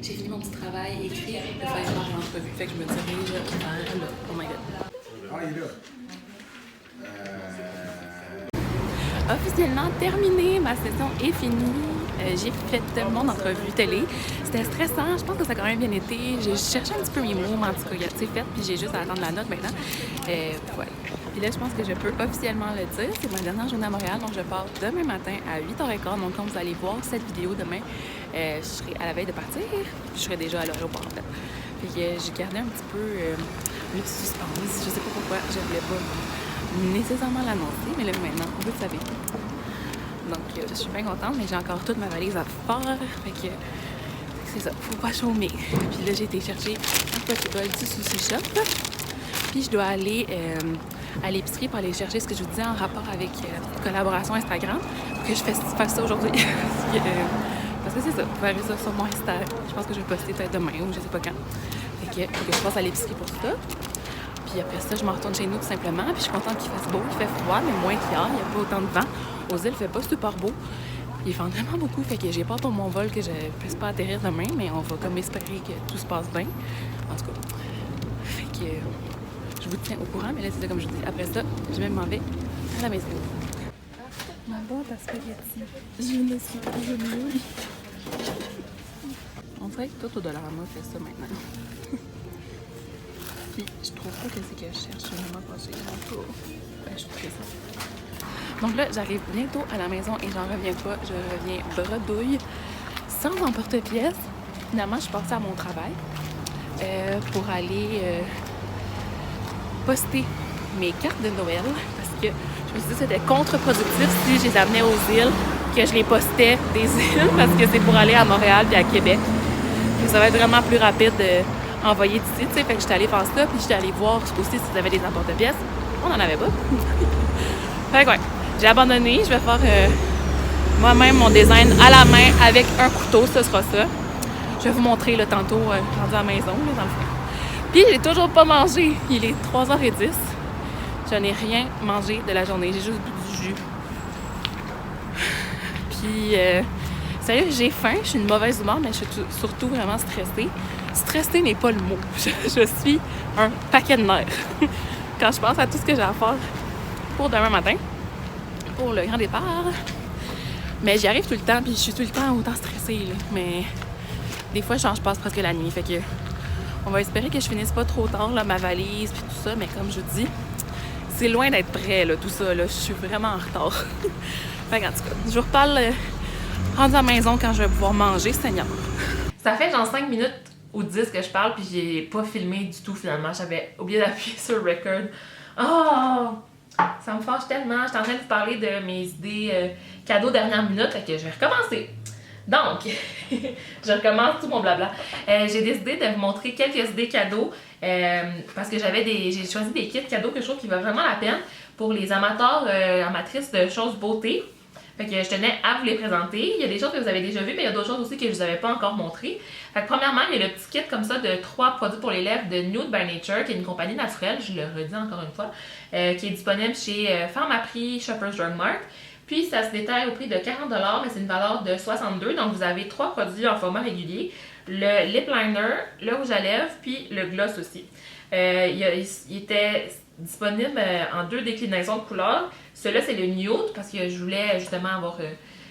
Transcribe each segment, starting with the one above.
j'ai fini mon petit travail écrit de faire l'entrevue. Fait que je me dirige vers là. Oh my god. Ah, il est là. Officiellement terminé, ma session est finie. J'ai fait mon entrevue télé. C'était stressant, je pense que ça a quand même bien été. J'ai cherché un petit peu mes mots, mais en tout cas, c'est fait, puis j'ai juste à attendre la note maintenant. Voilà. Puis là, je pense que je peux officiellement le dire. C'est ma dernière journée à Montréal, donc je pars demain matin à 8h15. Donc, quand vous allez voir cette vidéo demain, je serai à la veille de partir. Je serai déjà à l'aéroport, en fait. Fait que j'ai gardé un petit peu le suspense. Je sais pas pourquoi, je voulais pas nécessairement l'annoncer, mais là maintenant, vous le savez. Donc je suis bien contente, mais j'ai encore toute ma valise à faire. Fait que c'est ça, faut pas chômer. Puis là, j'ai été chercher un petit bol du Sushi Shop. Puis je dois aller à l'épicerie pour aller chercher ce que je vous disais en rapport avec la collaboration Instagram. Pour que je fasse ça aujourd'hui. Parce que c'est ça, vous verrez ça sur mon Insta. Je pense que je vais poster peut-être demain ou je sais pas quand. Fait que faut que je passe à l'épicerie pour ça. Puis après ça, je me retourne chez nous tout simplement. Puis je suis contente qu'il fasse beau, il fait froid, mais moins qu'hier. Il n'y a pas autant de vent. Aux îles, il fait pas super beau. Il vent vraiment beaucoup, fait que j'ai peur pour mon vol que je ne puisse pas atterrir demain, mais on va comme espérer que tout se passe bien. En tout cas, fait que je vous tiens au courant, mais là, c'est ça comme je vous dis. Après ça, je m'en vais à la maison. Ma boîte à spaghetti. Je ne suis pas venue. On dirait que tout au Dollarama fait ça maintenant. Puis, je trouve pas que c'est que je cherche vraiment passé. Je trouve que ça. Donc là, j'arrive bientôt à la maison et j'en reviens pas. Je reviens bredouille, sans emporte-pièce. Finalement, je suis partie à mon travail pour aller poster mes cartes de Noël parce que je me suis dit que c'était contre-productif si je les amenais aux îles, que je les postais des îles parce que c'est pour aller à Montréal puis à Québec. Et ça va être vraiment plus rapide envoyer d'ici, tu sais. Fait que j'étais allée faire ça, puis j'étais allée voir aussi s'ils avaient des emporte-pièces. On n'en avait pas. Fait que ouais, j'ai abandonné. Je vais faire moi-même mon design à la main avec un couteau, ce sera ça. Je vais vous montrer là, tantôt rendu à la maison, là, dans le fond. Puis j'ai toujours pas mangé. Il est 3h10. Je n'ai rien mangé de la journée. J'ai juste bu du jus. Puis, sérieux, j'ai faim. Je suis une mauvaise humeur, mais je suis surtout vraiment stressée. Stressée n'est pas le mot. Je suis un paquet de nerfs. Quand je pense à tout ce que j'ai à faire pour demain matin, pour le grand départ. Mais j'y arrive tout le temps, puis je suis tout le temps autant stressée. Là. Mais des fois, je passe presque la nuit. Fait que on va espérer que je finisse pas trop tard, là, ma valise, puis tout ça. Mais comme je vous dis, c'est loin d'être prêt, là, tout ça. Là. Je suis vraiment en retard. Fait qu'en tout cas, je vous reparle rendu à la maison quand je vais pouvoir manger, Seigneur. Ça fait genre 5 minutes ou 10 que je parle, puis j'ai pas filmé du tout finalement. J'avais oublié d'appuyer sur record. Oh! Ça me fâche tellement. J'étais en train de vous parler de mes idées cadeaux dernière minute, fait que je vais recommencer. Donc, je recommence tout mon blabla. J'ai décidé de vous montrer quelques idées cadeaux parce que j'ai choisi des kits cadeaux que je trouve qui valent vraiment la peine pour les amateurs, amatrices de choses beauté. Fait que je tenais à vous les présenter. Il y a des choses que vous avez déjà vues, mais il y a d'autres choses aussi que je vous avais pas encore montrées. Fait que premièrement, il y a le petit kit comme ça de 3 produits pour les lèvres de Nude by Nature, qui est une compagnie naturelle, je le redis encore une fois, qui est disponible chez Pharmaprix, Shoppers Drug Mart. Puis ça se détaille au prix de 40$, mais c'est une valeur de 62$. Donc vous avez 3 produits en format régulier. Le lip liner, le rouge à lèvres, puis le gloss aussi. Il était disponible en 2 déclinaisons de couleurs. Celui-là, c'est le nude, parce que je voulais justement avoir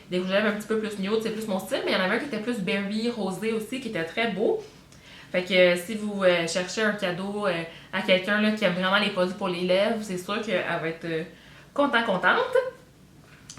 des rouges à lèvres un petit peu plus nude, c'est plus mon style. Mais il y en avait un qui était plus berry, rosé aussi, qui était très beau. Fait que si vous cherchez un cadeau à quelqu'un là, qui aime vraiment les produits pour les lèvres, c'est sûr qu'elle va être contente.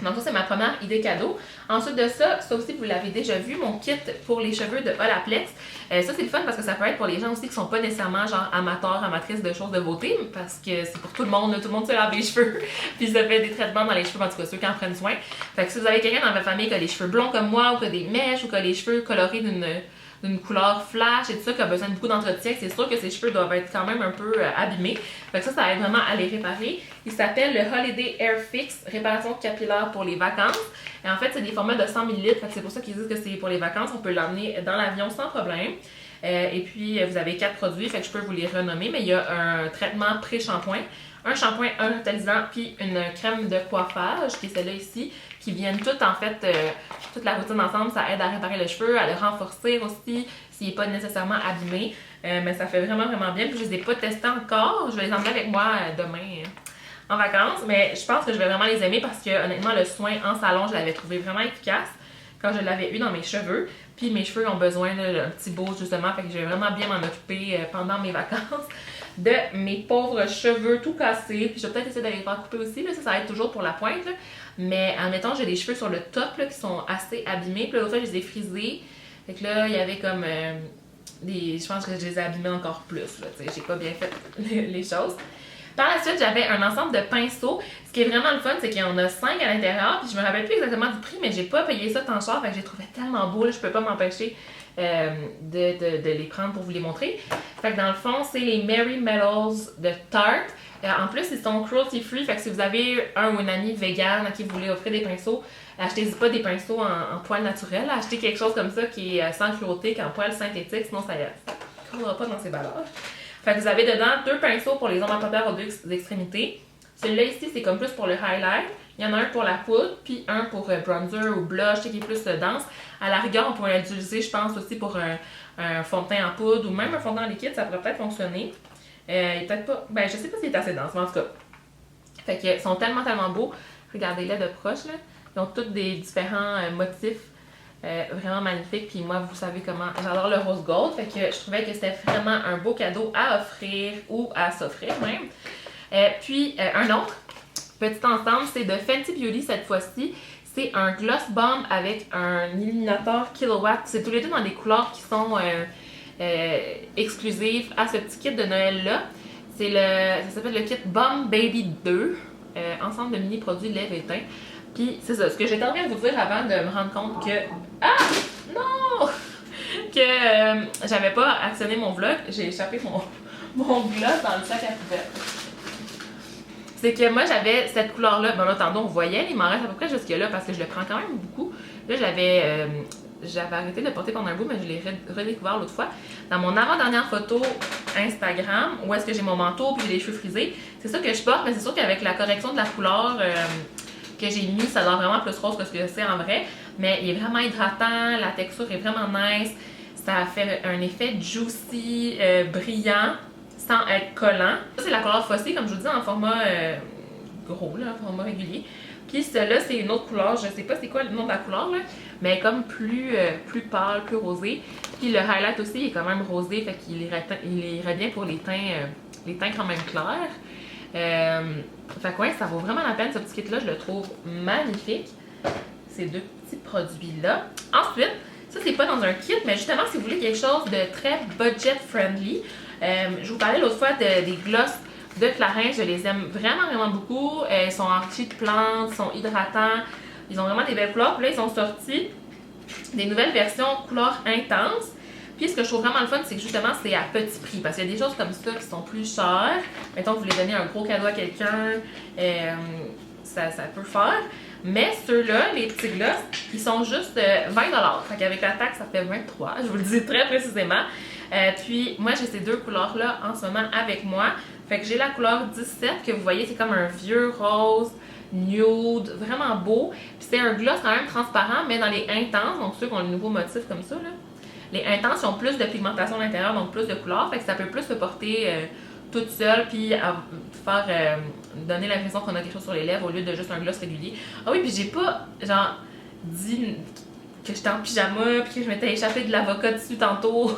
Donc ça, c'est ma première idée cadeau. Ensuite de ça, ça aussi, vous l'avez déjà vu, mon kit pour les cheveux de Olaplex. Ça, c'est le fun parce que ça peut être pour les gens aussi qui sont pas nécessairement genre amateurs, amatrices de choses de beauté, parce que c'est pour tout le monde, là, tout le monde se lave les cheveux, puis ça fait des traitements dans les cheveux, en tout cas ceux qui en prennent soin. Fait que si vous avez quelqu'un dans votre famille qui a les cheveux blonds comme moi, ou qui a des mèches, ou qui a les cheveux colorés d'une couleur flash et tout ça, qui a besoin de beaucoup d'entretien, c'est sûr que ses cheveux doivent être quand même un peu abîmés. Fait que ça aide vraiment à les réparer. Il s'appelle le Holiday Hair Fix, réparation capillaire pour les vacances. Et en fait, c'est des formats de 100 ml, fait que c'est pour ça qu'ils disent que c'est pour les vacances. On peut l'emmener dans l'avion sans problème. Et puis, vous avez 4 produits, fait que je peux vous les renommer, mais il y a un traitement pré-shampoing, un shampoing, un revitalisant, puis une crème de coiffage, qui est celle-là ici, qui viennent toutes, en fait, toute la routine ensemble. Ça aide à réparer le cheveu, à le renforcer aussi, s'il n'est pas nécessairement abîmé. Mais ça fait vraiment, vraiment bien. Puis je les ai pas testés encore. Je vais les emmener avec moi demain en vacances. Mais je pense que je vais vraiment les aimer parce que, honnêtement, le soin en salon, je l'avais trouvé vraiment efficace quand je l'avais eu dans mes cheveux. Puis mes cheveux ont besoin d'un petit boost, justement. Fait que je vais vraiment bien m'en occuper pendant mes vacances de mes pauvres cheveux tout cassés. Puis je vais peut-être essayer d'aller les faire couper aussi. Là. Ça aide toujours pour la pointe. Là. Mais admettons, j'ai des cheveux sur le top là, qui sont assez abîmés. Puis l'autre fois, je les ai frisés. Fait que là, il y avait comme je pense que je les ai abîmés encore plus. Là, j'ai pas bien fait les choses. Par la suite, j'avais un ensemble de pinceaux. Ce qui est vraiment le fun, c'est qu'il y en a 5 à l'intérieur. Puis je me rappelle plus exactement du prix, mais j'ai pas payé ça tant cher. Fait que je les trouvais tellement beaux. Là, je peux pas m'empêcher de les prendre pour vous les montrer. Fait que dans le fond, c'est les Merry Metals de Tarte. En plus, ils sont cruelty free. Fait que si vous avez un ou une amie vegan à qui vous voulez offrir des pinceaux, achetez-y pas des pinceaux en poils naturels. Achetez quelque chose comme ça qui est sans cruauté qu'en poils synthétiques. Sinon, ça ne coulera pas dans ses valeurs. Fait que vous avez dedans 2 pinceaux pour les ombres à paupières aux 2 extrémités. Celui-là ici, c'est comme plus pour le highlight. Il y en a un pour la poudre, puis un pour bronzer ou blush, qui est plus dense. À la rigueur, on pourrait l'utiliser, je pense, aussi pour un fond de teint en poudre ou même un fond de teint en liquide, ça pourrait peut-être fonctionner. Il est peut-être pas... Ben, je sais pas s'il est assez dense, mais en tout cas. Fait qu'ils sont tellement, tellement beaux. Regardez-les de proche, là. Ils ont tous des différents motifs vraiment magnifiques. Puis moi, vous savez comment j'adore le rose gold. Fait que je trouvais que c'était vraiment un beau cadeau à offrir ou à s'offrir même. Puis un autre petit ensemble, c'est de Fenty Beauty cette fois-ci. C'est un gloss bomb avec un illuminateur kilowatt. C'est tous les deux dans des couleurs qui sont exclusives à ce petit kit de Noël-là. Ça s'appelle le kit Bomb Baby 2. Ensemble de mini produits lèvres et teint. Puis c'est ça, ce que j'étais en train de vous dire avant de me rendre compte que... Ah! Non! Que j'avais pas actionné mon vlog. J'ai échappé mon gloss dans le sac à poubelle. C'est que moi j'avais cette couleur-là. Bon là, tantôt on voyait, il m'en reste à peu près jusque-là parce que je le prends quand même beaucoup. Là, j'avais arrêté de le porter pendant un bout, mais je l'ai redécouvert l'autre fois. Dans mon avant-dernière photo Instagram, où est-ce que j'ai mon manteau puis j'ai les cheveux frisés, c'est ça que je porte, mais c'est sûr qu'avec la correction de la couleur que j'ai mis, ça donne vraiment plus rose que ce que c'est en vrai. Mais il est vraiment hydratant, la texture est vraiment nice. Ça fait un effet juicy, brillant, sans être collant. Ça, c'est la couleur fossée, comme je vous dis, en format gros, là, en format régulier. Puis celle-là, c'est une autre couleur, je sais pas c'est quoi le nom de la couleur, là, mais comme plus pâle, plus rosé. Puis le highlight aussi, il est quand même rosé, fait qu'il irait bien pour les teints quand même clairs. Fait que ouais, ça vaut vraiment la peine, ce petit kit-là, je le trouve magnifique. Ces 2 petits produits-là. Ensuite, ça c'est pas dans un kit, mais justement, si vous voulez quelque chose de très budget-friendly, je vous parlais l'autre fois des gloss de Clarins, je les aime vraiment, vraiment beaucoup. Ils sont enrichis de plantes, ils sont hydratants, ils ont vraiment des belles couleurs. Puis là, ils ont sorti des nouvelles versions couleurs intenses. Puis ce que je trouve vraiment le fun, c'est que justement, c'est à petit prix. Parce qu'il y a des choses comme ça qui sont plus chères. Mettons que vous voulez donner un gros cadeau à quelqu'un, ça peut faire. Mais ceux-là, les petits gloss, ils sont juste 20$. Fait qu'avec la taxe, ça fait 23$. Je vous le dis très précisément. Puis moi, j'ai ces 2 couleurs-là en ce moment avec moi. Fait que j'ai la couleur 17 que vous voyez, c'est comme un vieux rose nude, vraiment beau. Puis c'est un gloss quand même transparent, mais dans les intenses, donc ceux qui ont le nouveau motif comme ça, là. Les intenses ont plus de pigmentation à l'intérieur, donc plus de couleurs, fait que ça peut plus se porter toute seule, puis faire donner l'impression qu'on a quelque chose sur les lèvres au lieu de juste un gloss régulier. Ah oui, puis j'ai pas, genre, dit que j'étais en pyjama, puis que je m'étais échappée de l'avocat dessus tantôt.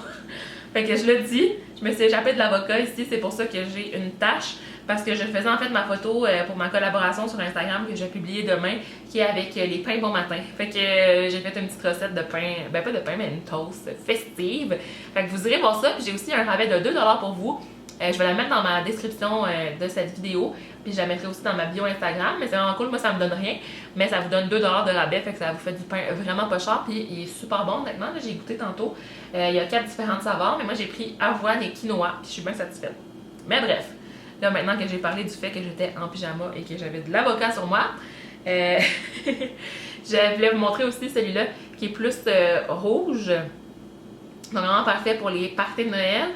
Fait que je le dis, je me suis échappée de l'avocat ici, c'est pour ça que j'ai une tache. Parce que je faisais en fait ma photo pour ma collaboration sur Instagram que je vais publier demain, qui est avec les pains bon matin. Fait que j'ai fait une petite recette de pain, ben pas de pain, mais une toast festive. Fait que vous irez voir ça, puis j'ai aussi un rabais de 2$ pour vous. Je vais la mettre dans ma description de cette vidéo, puis je la mettrai aussi dans ma bio Instagram, mais c'est vraiment cool, moi ça me donne rien, mais ça vous donne 2$ de rabais, fait que ça vous fait du pain vraiment pas cher, puis il est super bon honnêtement, j'ai goûté tantôt. Il y a 4 différentes saveurs, mais moi j'ai pris avoine et quinoa, puis je suis bien satisfaite. Mais bref. Là, maintenant que j'ai parlé du fait que j'étais en pyjama et que j'avais de l'avocat sur moi, je voulais vous montrer aussi celui-là qui est plus rouge. Donc vraiment parfait pour les parties de Noël.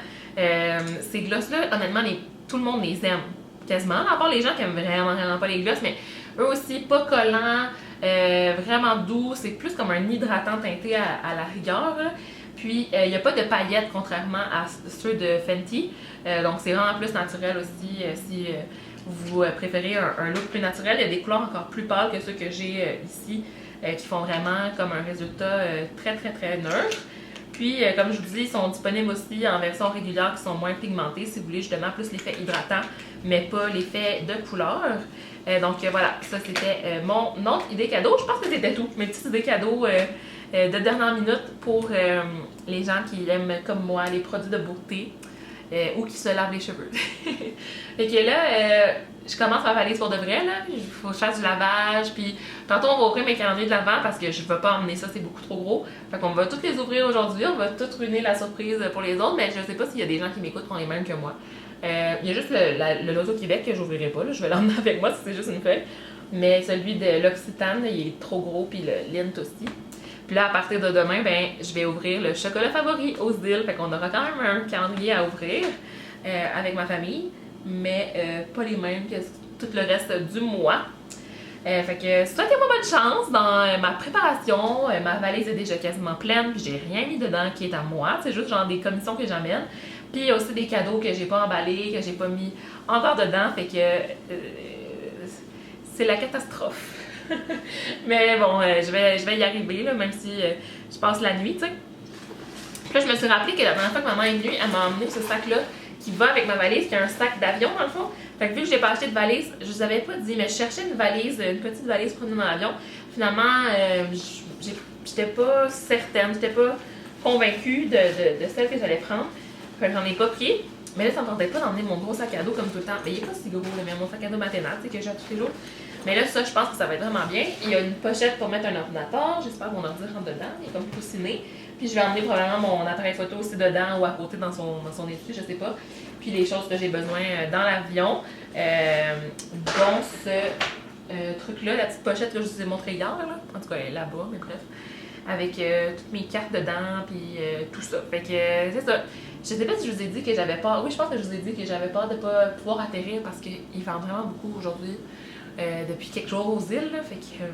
Ces glosses-là, honnêtement, tout le monde les aime. Quasiment, à part les gens qui aiment vraiment pas les glosses, mais eux aussi, pas collants, vraiment doux. C'est plus comme un hydratant teinté à la rigueur. Là. Puis, il n'y a pas de paillettes, contrairement à ceux de Fenty. Donc, c'est vraiment plus naturel aussi. Si vous préférez un look plus naturel, il y a des couleurs encore plus pâles que ceux que j'ai ici, qui font vraiment comme un résultat très neutre. Puis, comme je vous dis, ils sont disponibles aussi en version régulière qui sont moins pigmentées si vous voulez justement plus l'effet hydratant, mais pas l'effet de couleur. Donc voilà, ça c'était mon autre idée cadeau. Je pense que c'était tout. Mes petites idées cadeaux de dernière minute pour les gens qui aiment comme moi les produits de beauté ou qui se lavent les cheveux. Fait que là, je commence ma valise pour de vrai, là. Il faut que je fasse du lavage, puis tantôt on va ouvrir mes calendriers de l'Avent parce que je ne veux pas emmener ça, c'est beaucoup trop gros. Fait qu'on va tous les ouvrir aujourd'hui, on va tous ruiner la surprise pour les autres, mais je sais pas s'il y a des gens qui m'écoutent qui ont les mêmes que moi. Il y a juste le Loto Québec que j'ouvrirai pas, là. Je vais l'emmener avec moi si c'est juste une feuille. Mais celui de l'Occitane, il est trop gros, puis le Lint aussi. Puis là, à partir de demain, ben, je vais ouvrir le chocolat favori aux îles. Fait qu'on aura quand même un calendrier à ouvrir avec ma famille, mais pas les mêmes que tout le reste du mois. Fait que souhaitez-moi bonne chance dans ma préparation. Ma valise est déjà quasiment pleine, puis j'ai rien mis dedans qui est à moi. C'est juste genre des commissions que j'amène. Puis il y a aussi des cadeaux que j'ai pas emballés, que j'ai pas mis encore dedans. Fait que c'est la catastrophe. Mais bon, je vais y arriver, là, même si je passe la nuit, tu sais. Puis là, je me suis rappelé que la dernière fois que maman est venue, elle m'a emmené ce sac-là qui va avec ma valise, qui est un sac d'avion dans le fond. Fait que vu que je n'ai pas acheté de valise, je vous avais pas dit, mais je cherchais une valise, une petite valise pour venir dans l'avion. Finalement, j'étais pas certaine, j'étais pas convaincue de celle que j'allais prendre. Fait que j'en ai pas pris. Mais là, ça me tentait pas d'emmener mon gros sac à dos comme tout le temps. Mais il est pas si gros, là, mais mon sac à dos matinal, tu sais, que j'ai à tous les jours. Mais là, ça, je pense que ça va être vraiment bien. Il y a une pochette pour mettre un ordinateur. J'espère que mon ordi rentre dedans. Il est comme coussiné. Puis je vais emmener probablement mon appareil photo aussi dedans ou à côté dans son étui, je sais pas. Puis les choses que j'ai besoin dans l'avion. Dont ce truc-là, la petite pochette que je vous ai montré hier, là. En tout cas, elle est là-bas, mais bref. Avec toutes mes cartes dedans, puis tout ça. Fait que c'est ça. Je sais pas si je vous ai dit que j'avais peur. Oui, je pense que je vous ai dit que j'avais peur de pas pouvoir atterrir parce qu'il fait vraiment beaucoup aujourd'hui. Depuis quelques jours aux îles, là, fait que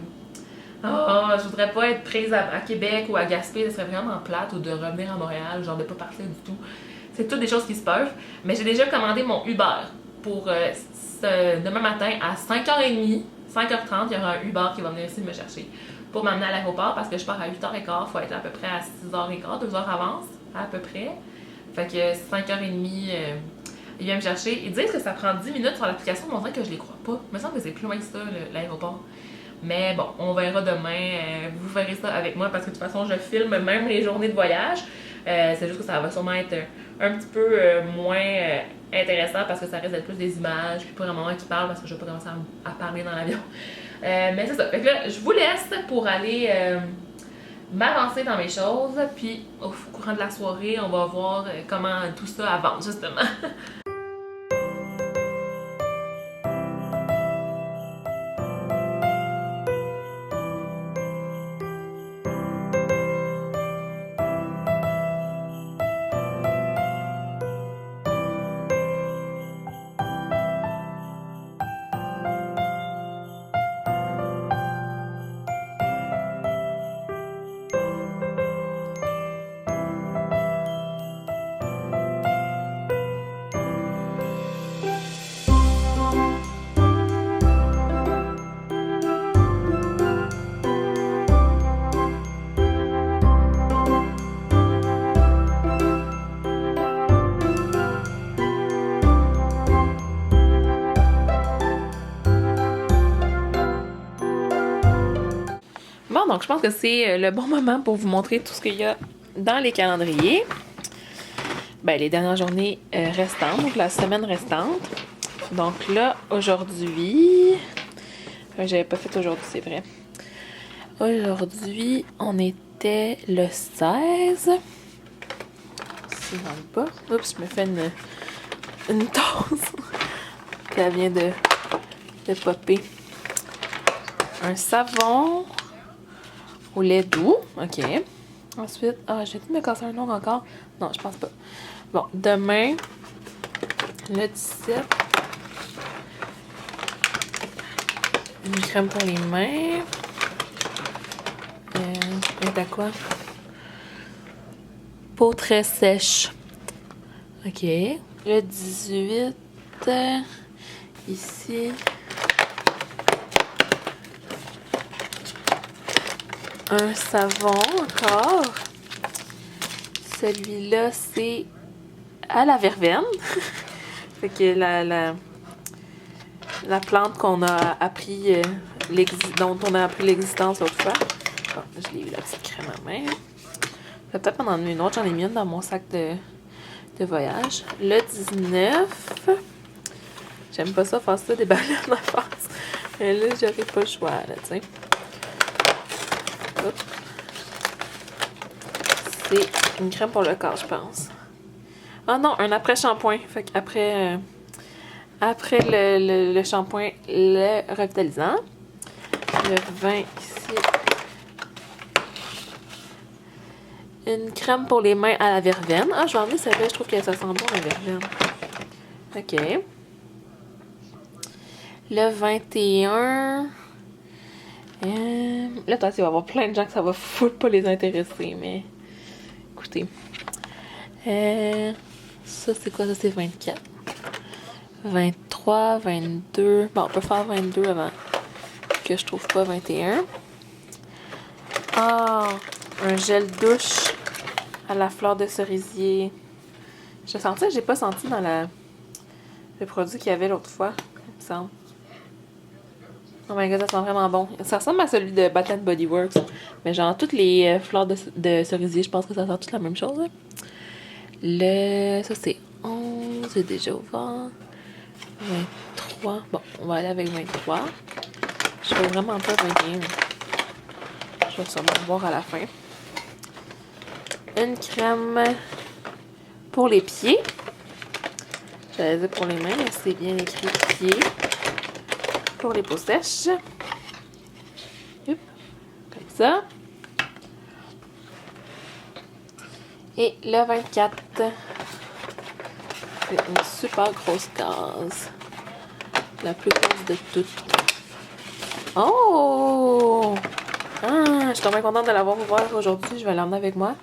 je voudrais pas être prise à Québec ou à Gaspé, ce serait vraiment plate, ou de revenir à Montréal, genre de pas partir du tout. C'est toutes des choses qui se peuvent, mais j'ai déjà commandé mon Uber pour demain matin à 5h30, 5h30, il y aura un Uber qui va venir ici me chercher pour m'amener à l'aéroport parce que je pars à 8h15, il faut être à peu près à 6h15, 2 heures avance à peu près. Fait que 5h30, il vient me chercher. Ils disent que ça prend 10 minutes sur l'application, mais on dirait que je les crois pas. Il me semble que c'est plus loin que ça, l'aéroport. Mais bon, on verra demain. Vous verrez ça avec moi parce que de toute façon, je filme même les journées de voyage. C'est juste que ça va sûrement être un petit peu moins intéressant parce que ça risque d'être plus des images, puis pas vraiment moi qui parle parce que je vais pas commencer à parler dans l'avion. Mais c'est ça. Fait que là, je vous laisse pour aller m'avancer dans mes choses, puis au courant de la soirée, on va voir comment tout ça avance, justement. Bon, donc je pense que c'est le bon moment pour vous montrer tout ce qu'il y a dans les calendriers. Ben, les dernières journées restantes, donc la semaine restante. Donc là, aujourd'hui... j'avais pas fait aujourd'hui, c'est vrai. Aujourd'hui, on était le 16. C'est dans le bas. Oups, je me fais une tasse. Ça vient de popper. Un savon au lait doux. OK. Ensuite, j'ai dû me casser un ongle encore. Non, je pense pas. Bon, demain, le 17, une crème pour les mains. Et t'as quoi? Peau très sèche. OK. Le 18, ici. Un savon encore. Celui-là, c'est à la verveine. Fait que la plante qu'on a appris, dont on a appris l'existence l'autre fois. Bon, je l'ai eu la petite crème à main. Je vais peut-être m'en emmener une autre. J'en ai mis une dans mon sac de voyage. Le 19. J'aime pas ça, faire ça, déballer en face. Mais là, j'aurais pas le choix, là, tu sais. C'est une crème pour le corps, je pense. Ah non, un après-shampoing. Fait qu'après après le shampoing, le revitalisant. Le 20 ici. Une crème pour les mains à la verveine. Ah, je vais emmener celle-là. Je trouve que ça sent bon, la verveine. OK. Le 21. Là, toi, il va y avoir plein de gens que ça va foutre pas les intéresser, mais... Écoutez. Ça, c'est quoi? Ça, c'est 24. 23, 22. Bon, on peut faire 22 avant que je trouve pas 21. Ah! Un gel douche à la fleur de cerisier. Je sentais, j'ai pas senti dans le produit qu'il y avait l'autre fois, il me semble. Oh my god, ça sent vraiment bon. Ça ressemble à celui de Bath & Body Works. Mais genre, toutes les fleurs de cerisier, je pense que ça sent toute la même chose. Ça, c'est 11. J'ai déjà ouvert. 23. Bon, on va aller avec 23. Je veux vraiment pas 21. Je vais sûrement voir à la fin. Une crème pour les pieds. J'allais dire pour les mains, mais c'est bien écrit pieds. Pour les peaux sèches. Hop, comme ça. Et le 24. C'est une super grosse case. La plus grosse de toutes. Oh! Ah, je suis tellement contente de l'avoir ouvert aujourd'hui. Je vais l'emmener avec moi.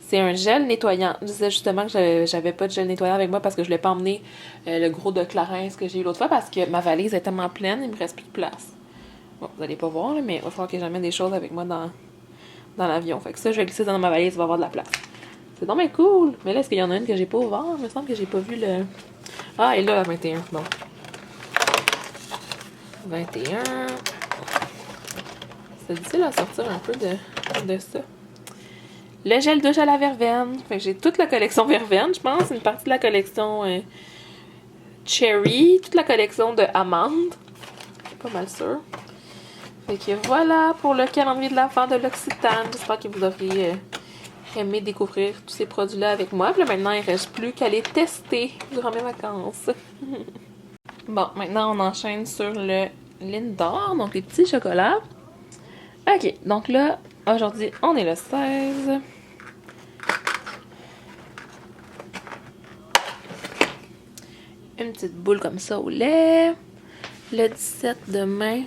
C'est un gel nettoyant. Je disais justement que j'avais pas de gel nettoyant avec moi parce que je voulais pas emmener le gros de Clarins que j'ai eu l'autre fois parce que ma valise est tellement pleine, il me reste plus de place. Bon, vous allez pas voir, mais il va falloir que j'amène des choses avec moi dans l'avion. Fait que ça, je vais glisser dans ma valise, il va y avoir de la place. C'est donc bien cool! Mais là, est-ce qu'il y en a une que j'ai pas ouvert? Il me semble que j'ai pas vu le... Ah, et là, la 21. Bon. 21. C'est difficile à sortir un peu de ça. Le gel douche à la verveine. Fait que j'ai toute la collection verveine, je pense. Une partie de la collection cherry. Toute la collection de amandes. Pas mal sûr. Fait que voilà pour le calendrier de l'enfant de l'Occitane. J'espère que vous aurez aimé découvrir tous ces produits-là avec moi. Puis là, maintenant, il ne reste plus qu'à les tester durant mes vacances. Bon, maintenant, on enchaîne sur le Lindor, donc les petits chocolats. OK, donc là, aujourd'hui, on est le 16. Une petite boule comme ça au lait. Le 17 demain.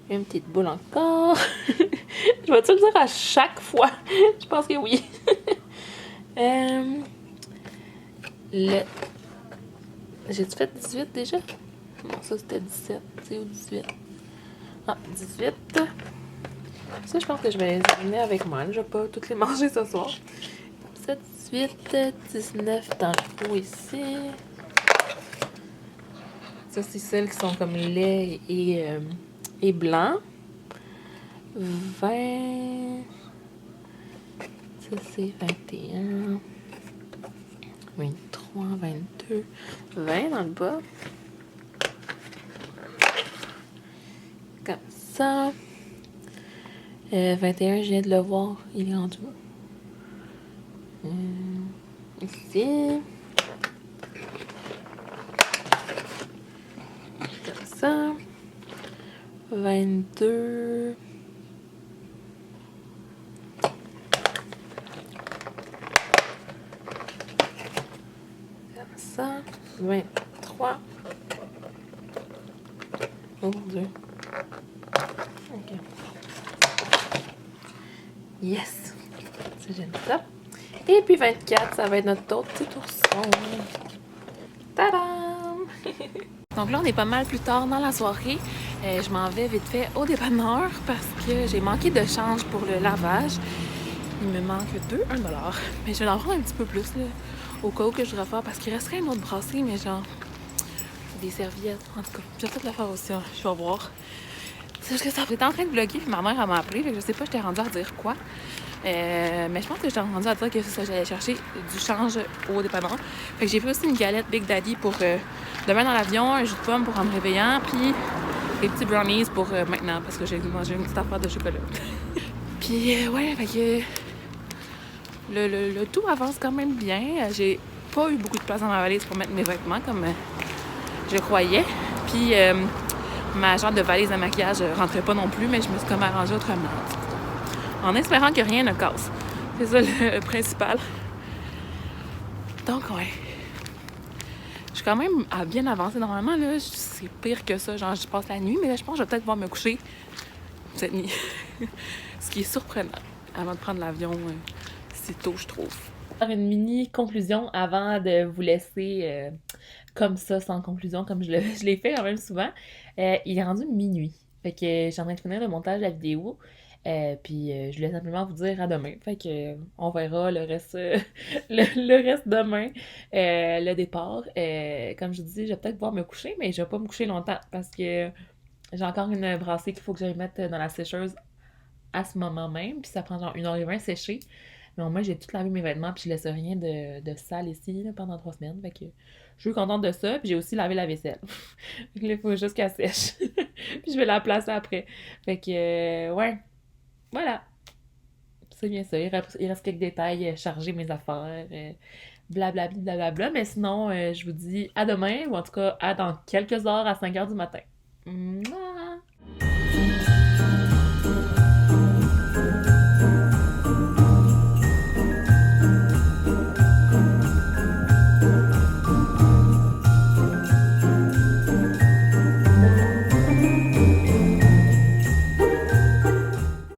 Une petite boule encore. Je vais-tu le dire à chaque fois? Je pense que oui. J'ai-tu fait 18 déjà? Non, ça c'était 17. C'est où 18? Ah, 18. Ça, je pense que je vais les amener avec moi. Je vais pas toutes les manger ce soir. 17, 18, 19 dans le pot ici. Ça, c'est celles qui sont comme lait et blanc. 20. Ça, c'est 21. 23, 22. 20 dans le bas. Comme ça. 21, je viens de le voir. Il est rendu où? Ici. Comme ça. 22. 123. Oh mon Dieu. OK. Yes! Ça, j'aime ça. Et puis 24, ça va être notre autre petit ourson. Tadam! Donc là, on est pas mal plus tard dans la soirée. Je m'en vais vite fait au dépanneur parce que j'ai manqué de change pour le lavage. Il me manque $1. Mais je vais en prendre un petit peu plus là, au cas où que je voudrais faire parce qu'il resterait une autre brassée, mais genre des serviettes. En tout cas, je vais peut-être la faire aussi. Hein. Je vais voir. C'est juste que ça j'étais en train de vlogger, puis ma mère elle m'a appelé. Fait que je sais pas, j'étais rendue à dire quoi. Mais je pense que j'étais rendue à dire que c'est ça, j'allais chercher du change au dépanneur. Fait que j'ai fait aussi une galette Big Daddy pour demain dans l'avion, un jus de pomme pour en me réveillant, puis des petits brownies pour maintenant, parce que j'ai mangé une petite affaire de chocolat. Puis ouais, fait que le tout avance quand même bien. J'ai pas eu beaucoup de place dans ma valise pour mettre mes vêtements comme je croyais. Puis ma genre de valise à maquillage rentrait pas non plus, mais je me suis comme arrangée autrement. En espérant que rien ne casse. C'est ça le principal. Donc ouais. Je suis quand même à bien avancer. Normalement, là, c'est pire que ça. Genre, je passe la nuit, mais là, je pense que je vais peut-être pouvoir me coucher cette nuit. Ce qui est surprenant avant de prendre l'avion si tôt, je trouve. Faire une mini conclusion avant de vous laisser comme ça, sans conclusion, comme je l'ai fait quand même souvent. Il est rendu minuit. Fait que je suis en train de finir le montage de la vidéo. Puis je voulais simplement vous dire à demain. Fait que on verra le reste le reste demain. Le départ. Comme je vous dis, je vais peut-être pouvoir me coucher, mais je vais pas me coucher longtemps parce que j'ai encore une brassée qu'il faut que j'aille mettre dans la sécheuse à ce moment même. Puis ça prend genre 1h20 sécher. Mais au moins, j'ai tout lavé mes vêtements puis je laisse rien de sale ici là, pendant 3 semaines. Fait que je suis contente de ça. Puis j'ai aussi lavé la vaisselle. Fait que là, il faut juste qu'elle sèche. Puis je vais la placer après. Fait que, ouais. Voilà. C'est bien ça. Il reste quelques détails. Charger mes affaires. Blablabla, blablabla. Mais sinon, je vous dis à demain. Ou en tout cas, à dans quelques heures à 5h du matin. Mouah!